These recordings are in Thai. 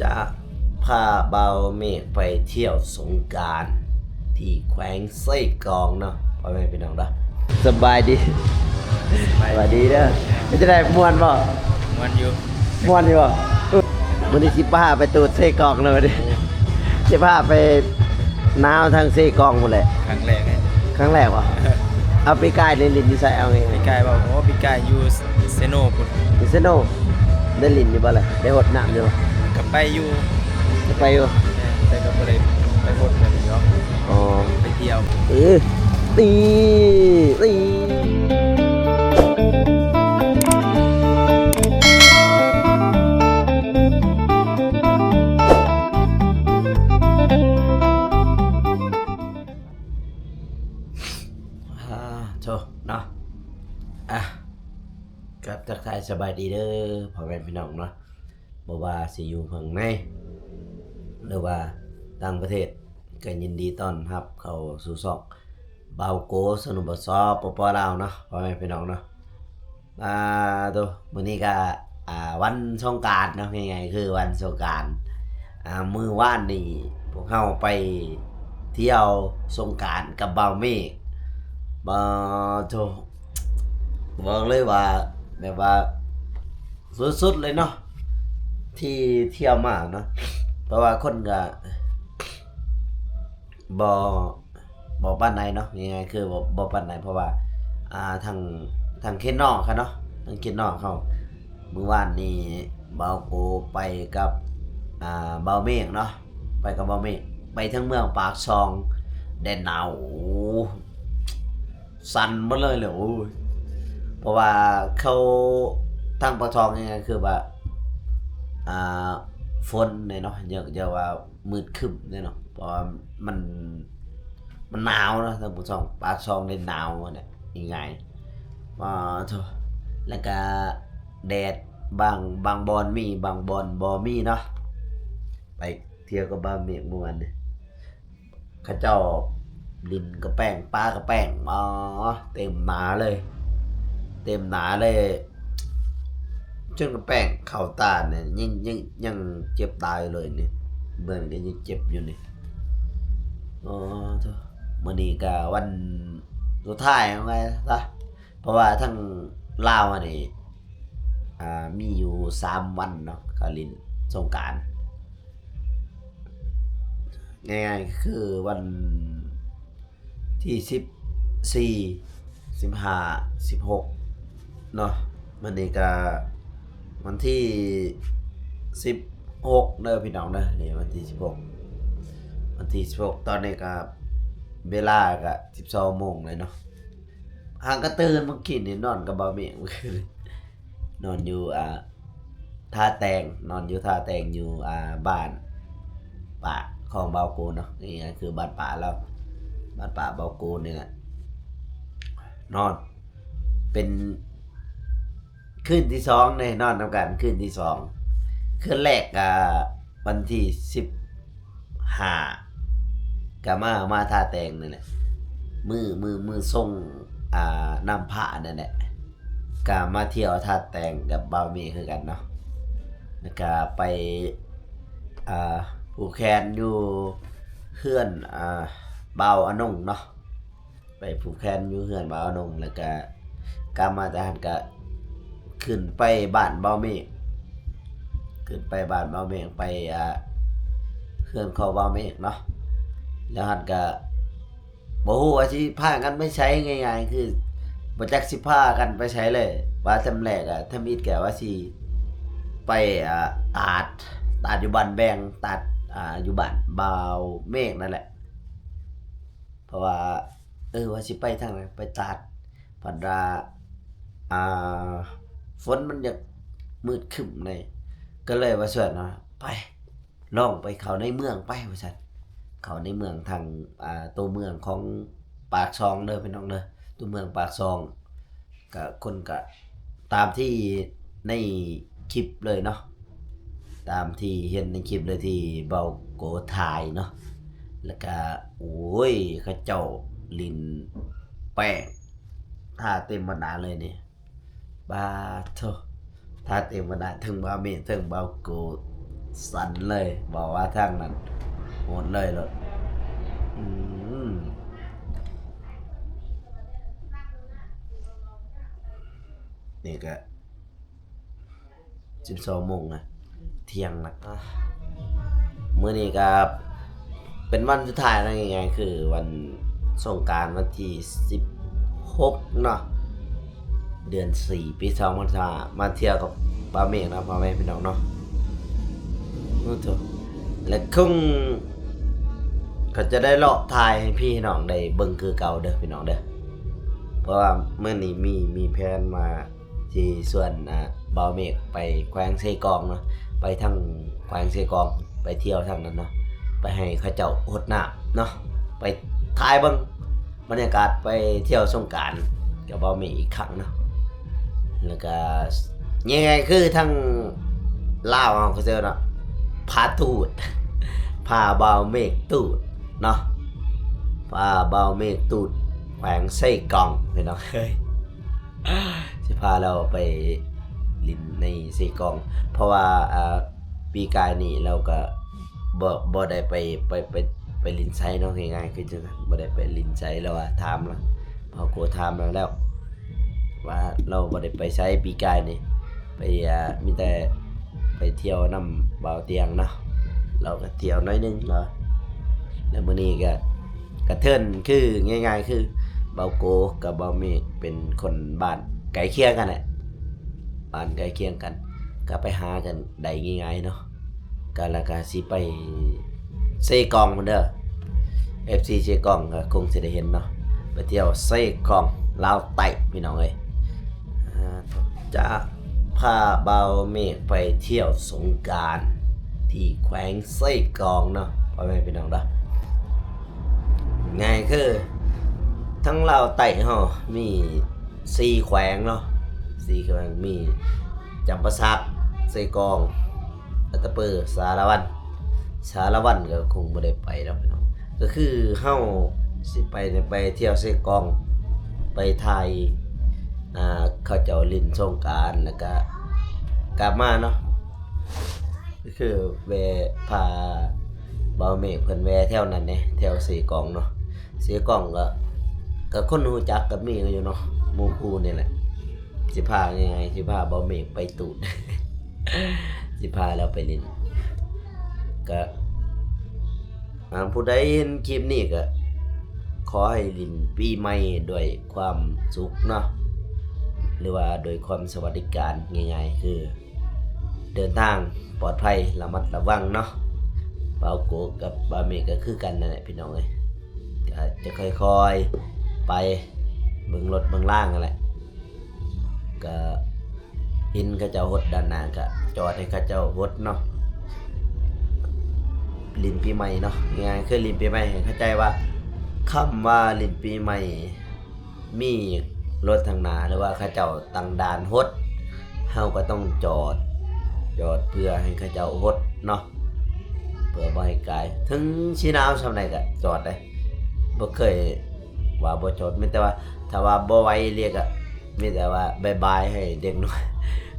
จะพาเบาเมฆไปเที่ยวสงกรานต์ที่แขวงไส้กรองเนาะพ่อแม่พี่น้องเด้อสบายดีสบายดีเด้อไม่จะได้ม่วนบ่มันอยู่ม่วนอยู่บ่มื้อนี้สิพาไปตูดไส้กรองเลยดิสิพาไปน้าวทางไส้กรองหมดแหละครั้งแรกเนี่ยครั้งแรกวะเอาปีกายเล่นลิ้นอยู่ใส่เอาไงปีกายบอกโอ้ปีกายอยู่เซโนพุ่นอยู่เซโนได้ลิ้นอยู่บ่ล่ะได้หดน้ำอยู่บ่กับไปอยู่ไปอยู่แต่ก็บ่ได้ไปหดแบบนี้เนาะอ๋อไปเที่ยวนี่โชเนาะกับทักทายสบายดีเด้อพ่อแม่พี่น้องเนาะบ่ว่าสิอยู่เมืองในหรือว่าต่างประเทศก็ยินดีต้อนรับเข้าสู่ช่องเบาโกสนุบสปปลาวเนาะพ่อแม่พี่น้องเนาะตัวมื้อนี้ก็วันสงกรานต์เนาะยังไงคือวันสงกรานต์มื้อวานนี่พวกเฮาไปเที่ยวสงกรานต์กับเบาเมฆโตบอกเลยว่าแบบว่าสุดๆเลยเนาะที่เที่ยวมาเนาะเพราะว่าคนก็บ่ปานใดเนาะยังไงคือบ่ปานใดเพราะว่าทางเคนนอกค่ะเนาะทางเคนนอกเขามื้อวานนี้เบาโกไปกับเบาเมฆเนาะไปกับเบาเมฆไปทั้งเมืองปากซองแดนหนาวสั่นหมดเลยโอ้ยเพราะว่าเขาทางปากซองยังไงคือว่าฝนเนี่ยเนาะอย่าว่ามืดครึ้มเนี่ยเนาะเพราะมันหนาวเนาะทางปากซองได้หนาวเนี่ยยังไงโธ่แล้วก็แดดบางบอนมีบางบอนบ่มีเนาะไปเที่ยวกับบางเมียงม่วนเขาเจ้าลินกระแป้งปลากระแป้งเต็มหนาเลยจนกระแป้งเข้าตาเนี่ยยังเจ็บตายเลยนี่เบิ่งก็ยังเจ็บอยู่นี่โธ่มื้อนี้ก็วันสุดท้ายเอาไงซะเพราะว่าทั้งลาวนี่มีอยู่3วันเนาะก็ลินสงกรานต์ง่ายๆคือวันที่14 15 16เนาะมันนี่ก็วันที่16เด้อพี่น้องเด้อนี่วันที่16ตอนนี้ก็เวลาก็12 โมงเลยเนาะห่างก็ตื่นเมื่อกี้นี่นอนกับบ่เมียงเมื่อคืนนอนอยู่ท่าแตงอยู่บ้านป่าของเบาโกเนาะนี่คือบ้านป่าเราบ้านป่าเบาโกนี่แหละนอนเป็นคืนที่2เนี่ยนอนนำกันคืนที่2คืนแรกวันที่15ก็มาท่าแตงนี่แหละมือส่งน้ำผ้านั่นแหละก็มาเที่ยวท่าแตงกับบ่าวเมฆคือกันเนาะแล้วก็ไปผูกแขนอยู่เฮือนบ่าวอนงเนาะไปผูกแขนอยู่เฮือนบ่าวอนงแล้วก็กลับมาจากนั้นก็ขึ้นไปบ้านบ่าวเมฆไปเฮือนของบ่าวเมฆเนาะแล้วหันก็บ่ฮู้ว่าสิพากันไปใช้ง่ายๆคือบ่จักสิพากันไปใช้เลยว่าทำแรกทำอิดแกว่าสิไปตัดอยู่บ้านแบงตัดอยู่บ้านบ่าวเมฆนั่นแหละเพราะว่าว่าสิไปทางไหนไปตัดพันว่าฝนมันอยากมืดครึ้มเลยก็เลยว่าส่วนไปลองไปเข้าในเมืองไปว่าซั่นเข้าในเมืองทางตัวเมืองของปากซองเด้อพี่น้องเด้อตัวเมืองปากซองก็คนก็ตามที่ในคลิปเลยเนาะตามที่เห็นในคลิปเลยที่เบาโกถ่ายเนาะแล้วก็โอ้ยเขาเจ้าลินแป้งท่าเต็มบรรดาเลยนี่บาโธท่าเต็มบรรดาถึงบาเมฆถึงเบาโก สั่นเลยบอกว่าทางนั้นโหดเลยรถอืมนี่ก็12 โมงนะเที่ยงนะมื้อนี้ก็เป็นวันสุดท้ายนะง่ายๆคือวันสงกรานต์วันที่16เนาะเดือน4ปี2025มาเที่ยวกับป้าเมฆนะพ่อแม่พี่น้องเนาะนู่นเถอะและคงก็จะได้เลาะทายให้พี่น้องได้เบิ่งคือเก่าเด้อพี่น้องเด้อเพราะว่าเมื่อนี้มีแผนมาที่ส่วนบ่าวเมฆไปแขวงเซกองเนาะไปทางแขวงเซกองไปเที่ยวทางนั้นเนาะไปให้เขาเจ้าหดน้ำเนาะไปถ่ายเบิ่งบรรยากาศไปเที่ยวสงกรานต์กับบ่าวเมฆอีกครั้งเนาะแล้วก็ยังไงคือทั้งลาวเขาเจอเนาะพาตูดพาบ่าวเมฆตูดเนาะพาบ่าวเมฆตูดแขวงไส้กล่องพี่น้องเฮ้ยสิพาเราไปลินในไส้กล่องเพราะว่าปีกายนี่เราก็บ่ได้ไปลินไซเนาะง่ายๆคือจังซั่นบ่ได้ไปลินไซแล้วว่าถามแล้วพอโกถามแล้วว่าเราบ่ได้ไปไสปีกายนี่ไปมีแต่ไปเที่ยวนำบ่าวเตียงเนาะเราก็เที่ยวน้อยนึงเนาะแล้วมื้อนี้ก็กระเทินคือง่ายๆคือเบาโกกับเบาเมฆเป็นคนบ้านใกล้เคียงกันแหละบ้านใกล้เคียงกันก็ไปหากันได้ง่ายๆเนาะก็แล้วก็สิไปเซกองมันเด้อ FC เซกองก็คงสิได้เห็นเนาะไปเที่ยวเซกองลาวใต้พี่น้องเอ้ยจะพาเบาเมฆไปเที่ยวสงกรานต์ที่แขวงไส้กรองเนาะพ่อแม่พี่น้องเด้อง่ายคือทั้งลาวใต้เฮามี4แขวงเนาะ4แขวงมีจำปาสักไส้กรองอัตตปือสารวันก็คงบ่ได้ไปแล้วพี่น้องก็คือเฮาสิไปเที่ยวไส้กรองไปไทยเขาเจ้าลินสงกรานต์แล้วก็กลับมาเนาะก็คือแวะพาบ่าวเมฆเพิ่นแวะแถวนั้นเนี่ยแถวสีกองเนาะสีกองก็คนรู้จักกันมีอยู่เนาะหมู่คู่นี่แหละสิพายังไงสิพาบ่าวเมฆไปตูด สิพาเราไปลินก็ผู้ใดเห็นคลิปนี้ก็ขอให้ลินปีใหม่ด้วยความสุขเนาะหรือว่าโดยความสวัสดิการง่ายๆคือเดินทางปลอดภัยระมัดระวังเนาะเบาโกกับบาเมก็คือกันนั่นแหละพี่น้องเอ้ยก็จะค่อยๆไปเบิ่งรถเบิ่งล่างนั่นแหละก็เห็นเขาเจ้าฮดด้านหน้าก็จอดให้เขาเจ้าฮดเนาะลินปีใหม่เนาะง่ายๆคือลินปีใหม่ให้เข้าใจว่าคำว่าลินปีใหม่มีรถทางหน้าหรือว่าเขาเจ้าตั้งด่านฮดเฮาก็ต้องจอดเพื่อให้เขาเจ้าฮดเนาะเพื่อบ่ให้ไกลถึงสิหนาวซำใดก็จอดได้บ่เคยว่าบ่จอดมีแต่ว่าถ้าว่าบ่ไหวเรียกอะมีแต่ว่าบ๊ายบายให้เด็กน้อย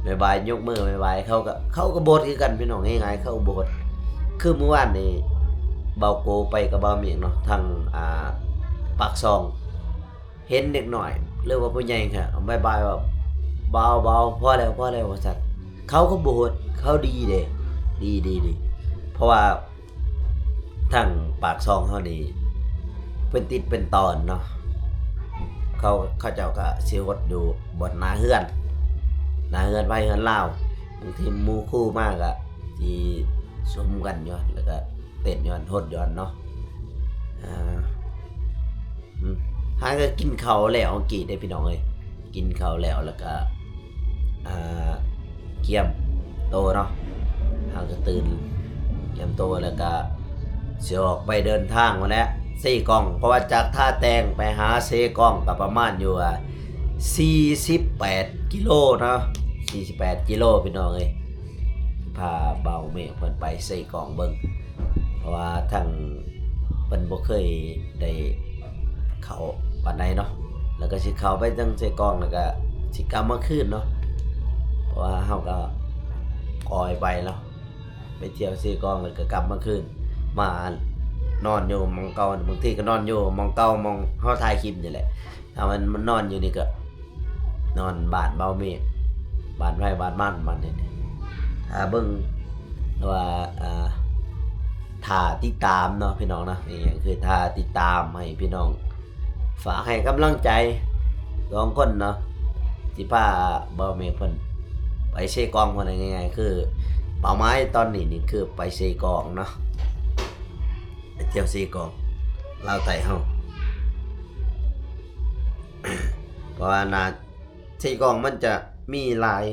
บ๊ายบายยกมือบ๊ายบายเขาก็โบดคือกันพี่น้องง่ายๆเขาโบดคือเมื่อวานนี้เบาโกไปกับเบาเมียงเนาะทางปากซองเห็นเด็กหน่อยเรียกว่าผู้ใหญ่ค่ะบายบายแบบเบาพอแล้วว่าสัตว์เขาก็โบดเขาดีเด้ดีเพราะว่าทางปากซองเขานี่เป็นติดเป็นตอนเนาะเขาเจ้าก็สิฮดอยู่บนหน้าเฮือนไปเฮือนลาวบางทีหมู่คู่มากอะที่ซุ่มกันอยู่แล้วก็เต้นฮดย้อนเนาะหาก็กินข้าวแล้วกี่ได้พี่น้องเอ้ยกินข้าวแล้วก็เกียมโตเนาะหาก็ตื่นเกียมโตแล้วก็สิออกไปเดินทางมาแล้ว4 กล่องเพราะว่าจากท่าแตงไปหา4 กล่องก็ประมาณอยู่48 กิโลเนาะ48 กิโลพี่น้องเอ้ยพาเบาเมฆเพิ่นไป4 กล่องเบิ่งเพราะว่าทางเพิ่นบ่เคยได้เขาปานใดเนาะแล้วก็สิเข้าไปจัง4 กล่องแล้วก็สิกลับมาคืนเนาะเพราะว่าเฮาก็คอยไปเนาะ ไปเที่ยวซีกองแล้วก็กลับมาคืนมานอนอยู่หมองเก่าบางทีก็นอนอยู่หมองเก่าหมองเฮาถ่ายคลิปนี่แหละถ้ามันนอนอยู่นี่ก็นอนบ้านเบาเมฆบ้านไร่บ้านมันนี่ถ้าเบิ่งว่าถ้าติดตามเนาะพี่น้องนะนี่คือถ้าติดตามให้พี่น้องฝากให้กำลังใจ2คนเนาะสิพาเบาเมฆเพิ่นไปเซกองคนง่ายๆคือเป้าหมายตอนนี้นี่คือไปเซกองเนาะไปเที่ยวเซกองลาวใต้เฮา เพราะว่านาเซกองมันจะมีหลาย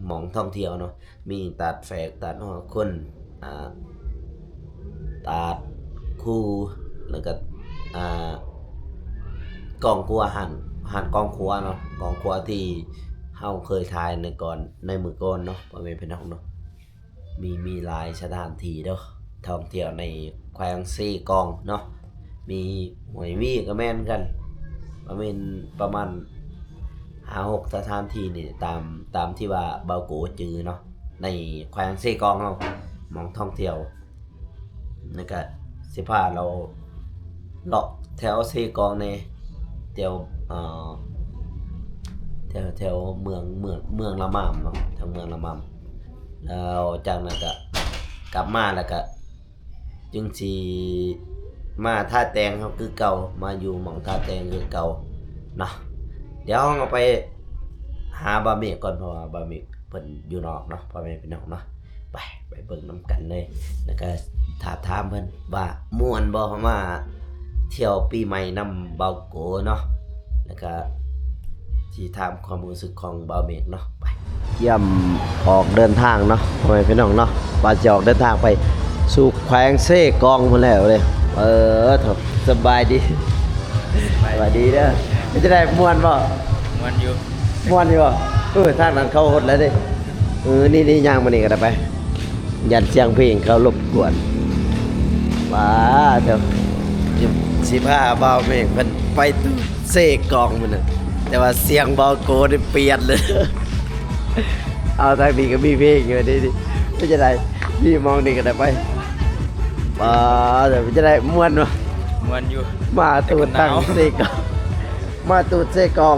หม่องท่องเที่ยวเนาะมีตัดแฝกตัดหอคนตัดคู่แล้วก็กองครัวหันกองครัวเนาะกองครัวที่เฮาเคยถ่ายในมือก่อนเนาะพ่อแม่พี่น้องเนาะมีหลายสถานที่เด้อท่องเที่ยวในแขวงซีกองเนาะมีหวยวี่ก็แม่นกันประมาณ5-6 สถานที่นี่ตามที่ว่าเบาโกจือเนาะในแขวงซีกองเฮาหมองท่องเที่ยวนั่นก็สิพาเราเลาะแถวซีกองในแถวเมืองละมามเนาะทางเมืองละมามแล้วจากนั้นก็กลับมาแล้วก็จึงสิมาท่าแตงเขาคือเก่ามาอยู่หม่องท่าแตงคือเก่าเนาะเดี๋ยวเราไปหาบะหมี่ก่อนเพราะว่าบะหมี่เพิ่นอยู่นอกเนาะพ่อแม่พี่น้องเนาะไปเบิ่งน้ำกันเลยแล้วก็ถามเพิ่นว่าม่วนบ่มาเที่ยวปีใหม่นำเบาโกเนาะแล้วก็ที่ถามความรู้สึกของเบาเมฆเนาะไปเยี่ยมออกเดินทางเนาะพ่อแม่พี่น้องเนาะว่าจะออกเดินทางไปสู่แขวงเซกองพุ่นแล้วเลยสบายดีสบายดีเด้อมันจะได้ม่วนบ่ม่วนอยู่ทางนั้นเขาหดแล้วดินี่ย่างมานี่ก็ได้ไปยันเสียงเพลงเขารบกวนว้าเถอะ15 เบาเมฆเพิ่นไปตู้เซกองมันน่ะแต่ว่าเสียงเบาโกนี่เปลี่ยนเลย เอาทางนี้ก็มีเพลงอยู่ดิไม่จะได้นี่มองนี่ก็ได้ไปเดี๋ยวจะได้ม่วนวะ ม่วนอยู่มาตูดตั้งเซกองมาตูดเซกอง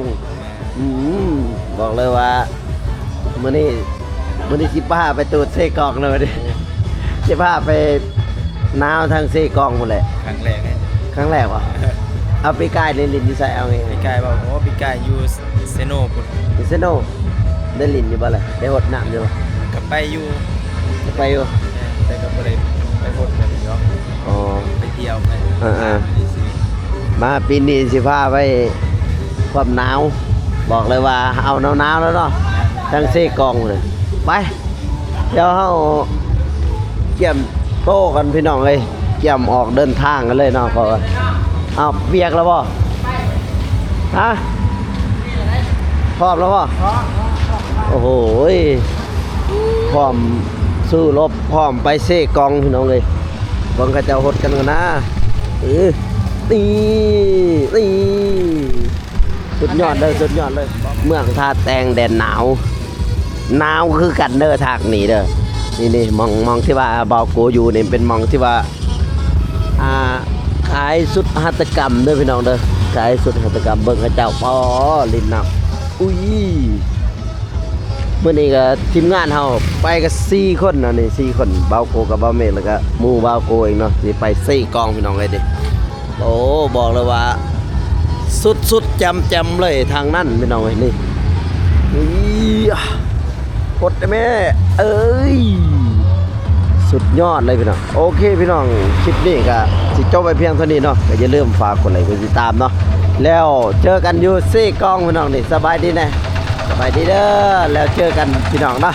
บอกเลยว่ามื้อนี้สิพาไปตูดเซกองเลยดิสิพาไปนาวทางเซกองหมดแหละครั้งแรกเนี่ย ครั้งแรกวะเอาปีกายลินที่ใส่เอาไง ปีกายบอกว่าปีกายอยู่เซโนพุ่น เซโนได้ลินอยู่บ่ล่ะได้หดน้ำอยู่บ่ ก็ไปอยู่ ไปอยู่ แต่ก็บ่ได้ไปหดแบบนี้เนาะ อ๋อ ไปเที่ยวไปมาปีนี้สิพาไปความหนาวบอกเลยว่าเอาหนาวแล้วเนาะทั้งเซกองเลยไปเดี๋ยวเฮาเกี่ยมโตกันพี่น้องเลยเกี่ยมออกเดินทางกันเลยเนาะเพราะว่าเอาเบียกแล้วบ่ฮะพร้อมแล้วบ่โอ้โหพร้อมสู้รบพร้อมไปเซกองพี่น้องเลยบังกระเจ้าหดกันนะนี่สุดยอดเลยเมืองท่าแตงแดนหนาวคือกันเด้อทางนี้เด้อนี่มองที่ว่าเบาโกอยู่นี่เป็นมองที่ว่าขายสุดหัตถกรรมเด้อพี่น้องเด้อขายสุดหัตถกรรมเบิ่งกระเจ้าลิ้นน้ำอุ้ยเมื่อนี้ก็ทีมงานเฮาไปกัน4 คนนะนี่4 คนเบาโกกับเบาเมฆแล้วก็หมู่เบาโกเองเนาะสิไป4 กองพี่น้องเลยดิโอ้บอกเลยว่าสุดจำเลยทางนั้นพี่น้องเลยนี่กดได้ไหมเอ้ยสุดยอดเลยพี่น้องโอเคพี่น้องคลิปนี้ก็สิจบไปเพียงเท่านี้เนาะก็อย่าลืมฝากกดไลค์กดติดตามเนาะแล้วเจอกันอยู่ซี่กองพี่น้องนี่สบายดีแน่สบายดีเด้อแล้วเจอกันพี่น้องเนาะ